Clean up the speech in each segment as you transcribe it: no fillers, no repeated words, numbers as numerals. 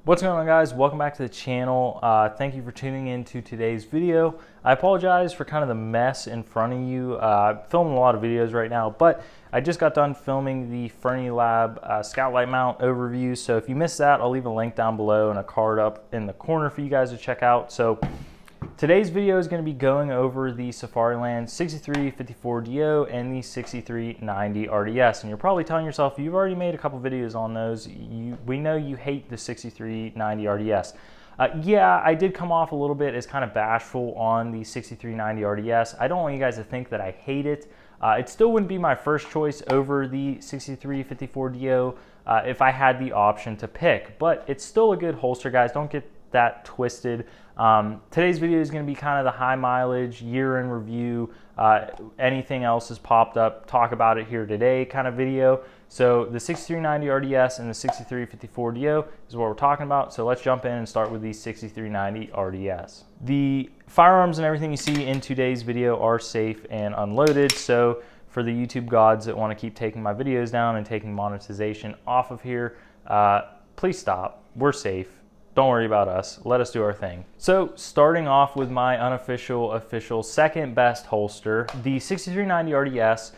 What's going on, guys? Welcome back to the channel. Thank you for tuning in to today's video. I apologize for kind of the mess in front of you. Filming a lot of videos right now, but I just got done filming the Safariland Scout Light Mount overview. So if you missed that, I'll leave a link down below and a card up in the corner for you guys to check out. So today's video is going to be going over the Safariland 6354DO and the 6390 RDS. And you're probably telling yourself, you've already made a couple videos on those. We know you hate the 6390 RDS. Yeah, I did come off a little bit as kind of bashful on the 6390 RDS. I don't want you guys to think that I hate it. It still wouldn't be my first choice over the 6354DO if I had the option to pick. But it's still a good holster, guys. Don't get that twisted. Today's video is going to be kind of the high mileage year in review. Anything else has popped up, talk about it here today kind of video. So the 6390 RDS and the 6354DO is what we're talking about. So let's jump in and start with the 6390 RDS. The firearms and everything you see in today's video are safe and unloaded. So for the YouTube gods that want to keep taking my videos down and taking monetization off of here, please stop. We're safe. Don't worry about us. Let us do our thing. So starting off with my official second best holster, the 6390 RDS,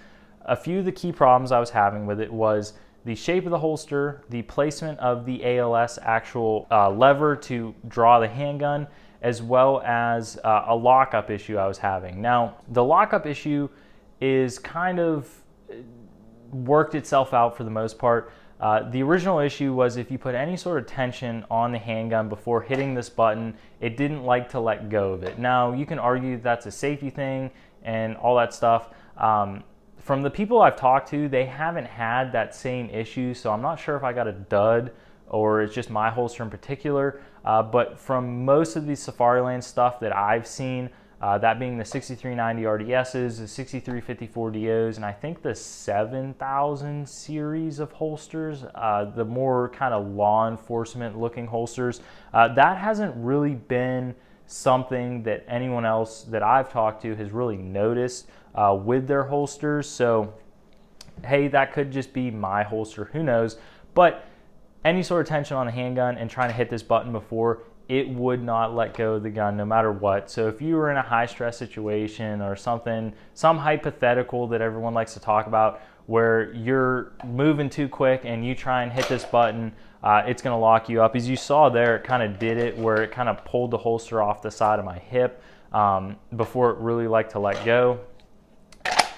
a few of the key problems I was having with it was the shape of the holster, the placement of the ALS actual lever to draw the handgun, as well as a lockup issue I was having. Now, the lockup issue is kind of worked itself out for the most part. The original issue was if you put any sort of tension on the handgun before hitting this button, it didn't like to let go of it. Now, you can argue that's a safety thing and all that stuff. From the people I've talked to, they haven't had that same issue, so I'm not sure if I got a dud or it's just my holster in particular. But from most of the Safariland stuff that I've seen, that being the 6390 RDSs, the 6354DOs, and I think the 7000 series of holsters, the more kind of law enforcement looking holsters, that hasn't really been something that anyone else that I've talked to has really noticed with their holsters. So, hey, that could just be my holster, who knows? But any sort of tension on the handgun and trying to hit this button before, it would not let go of the gun no matter what. So if you were in a high stress situation or something, some hypothetical that everyone likes to talk about where you're moving too quick and you try and hit this button, it's gonna lock you up. As you saw there, it kind of did it where it kind of pulled the holster off the side of my hip before it really liked to let go.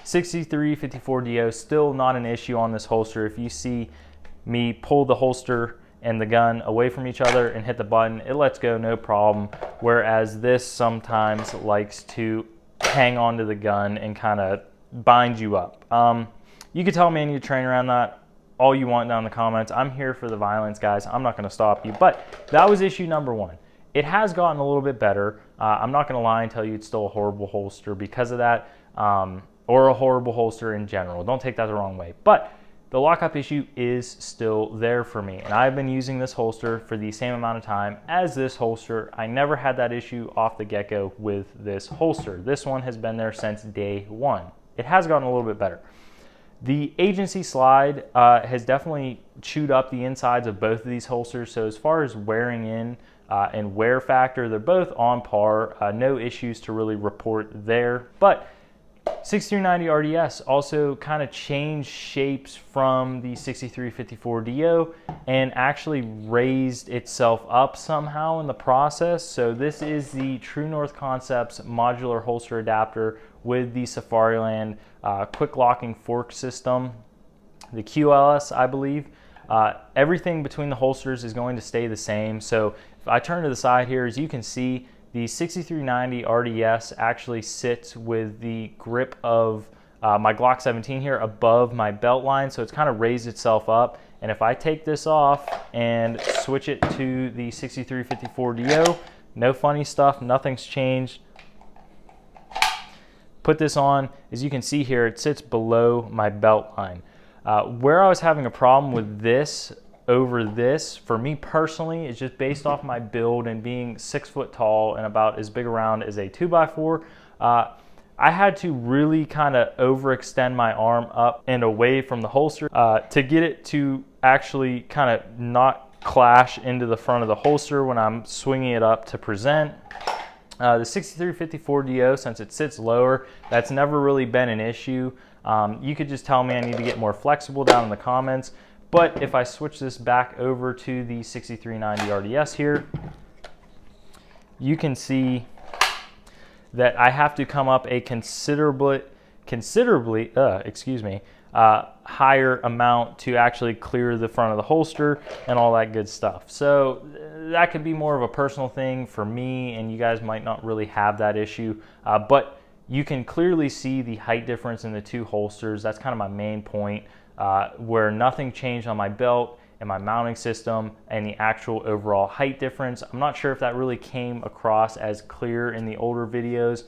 6354DO, still not an issue on this holster. If you see me pull the holster and the gun away from each other and hit the button, it lets go no problem, whereas this sometimes likes to hang onto the gun and kind of bind you up. You can tell me I need to train around that all you want down in the comments. I'm here for the violence, guys. I'm not going to stop you, but that was issue number one. It has gotten a little bit better. I'm not going to lie and tell you it's still a horrible holster because of that, or a horrible holster in general. Don't take that the wrong way, but the lockup issue is still there for me, and I've been using this holster for the same amount of time as this holster. I never had that issue off the get-go with this holster. This one has been there since day one. It has gotten a little bit better. The agency slide has definitely chewed up the insides of both of these holsters, so as far as wearing in and wear factor, they're both on par. No issues to really report there, but 6390 RDS also kind of changed shapes from the 6354DO and actually raised itself up somehow in the process. So this is the True North Concepts modular holster adapter with the Safariland quick locking fork system, the QLS, I believe. Everything between the holsters is going to stay the same. So if I turn to the side here, as you can see, the 6390 RDS actually sits with the grip of my Glock 17 here above my belt line, so it's kind of raised itself up. And if I take this off and switch it to the 6354DO, no funny stuff, nothing's changed. Put this on, as you can see here, it sits below my belt line. Where I was having a problem with this over this, for me personally, is just based off my build and being 6 foot tall and about as big around as a 2x4. I had to really kind of overextend my arm up and away from the holster to get it to actually kind of not clash into the front of the holster when I'm swinging it up to present. The 6354DO, since it sits lower, that's never really been an issue. You could just tell me I need to get more flexible down in the comments. But if I switch this back over to the 6390 RDS here, you can see that I have to come up a considerably higher amount to actually clear the front of the holster and all that good stuff. So that could be more of a personal thing for me, and you guys might not really have that issue, but you can clearly see the height difference in the two holsters. That's kind of my main point, where nothing changed on my belt and my mounting system and the actual overall height difference. I'm not sure if that really came across as clear in the older videos,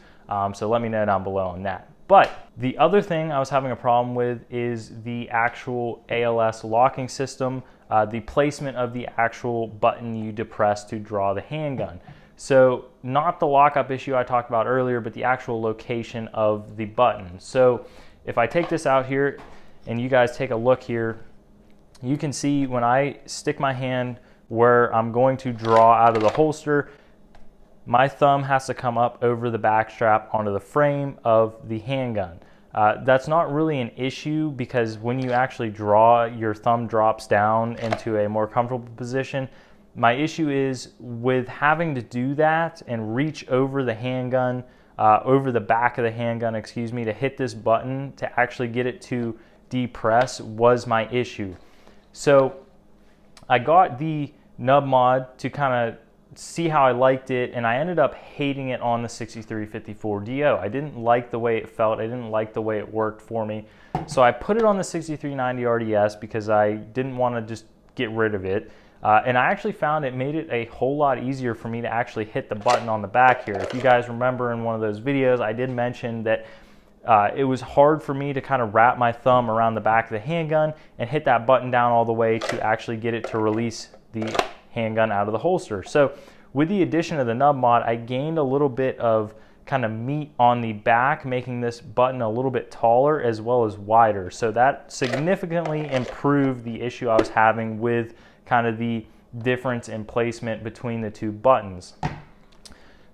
so let me know down below on that. But the other thing I was having a problem with is the actual ALS locking system, the placement of the actual button you depress to draw the handgun. So not the lockup issue I talked about earlier, but the actual location of the button. So if I take this out here and you guys take a look here, you can see when I stick my hand where I'm going to draw out of the holster, my thumb has to come up over the back strap onto the frame of the handgun. That's not really an issue because when you actually draw, your thumb drops down into a more comfortable position. My issue is with having to do that and reach over the handgun, over the back of the handgun, excuse me, to hit this button to actually get it to depress was my issue. So I got the nub mod to kind of see how I liked it, and I ended up hating it on the 6354DO. I didn't like the way it felt. I didn't like the way it worked for me. So I put it on the 6390 RDS because I didn't want to just get rid of it. And I actually found it made it a whole lot easier for me to actually hit the button on the back here. If you guys remember in one of those videos, I did mention that it was hard for me to kind of wrap my thumb around the back of the handgun and hit that button down all the way to actually get it to release the handgun out of the holster. So with the addition of the nub mod, I gained a little bit of kind of meat on the back, making this button a little bit taller as well as wider. So that significantly improved the issue I was having with kind of the difference in placement between the two buttons.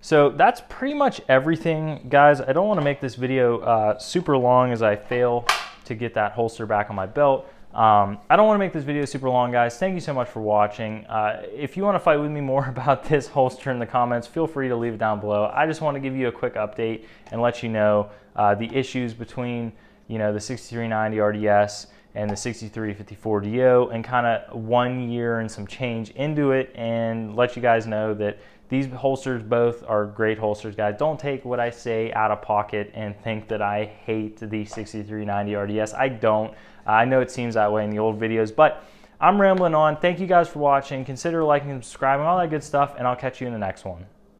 So that's pretty much everything, guys. I don't want to make this video super long as I fail to get that holster back on my belt. I don't want to make this video super long, guys. Thank you so much for watching. If you want to fight with me more about this holster in the comments, feel free to leave it down below. I just want to give you a quick update and let you know the issues between, you know, the 6390 RDS and the 6354DO, and kind of 1 year and some change into it, and let you guys know that these holsters both are great holsters, guys. Don't take what I say out of pocket and think that I hate the 6390 RDS. I don't. I know it seems that way in the old videos, but I'm rambling on. Thank you guys for watching. Consider liking and subscribing, all that good stuff, and I'll catch you in the next one.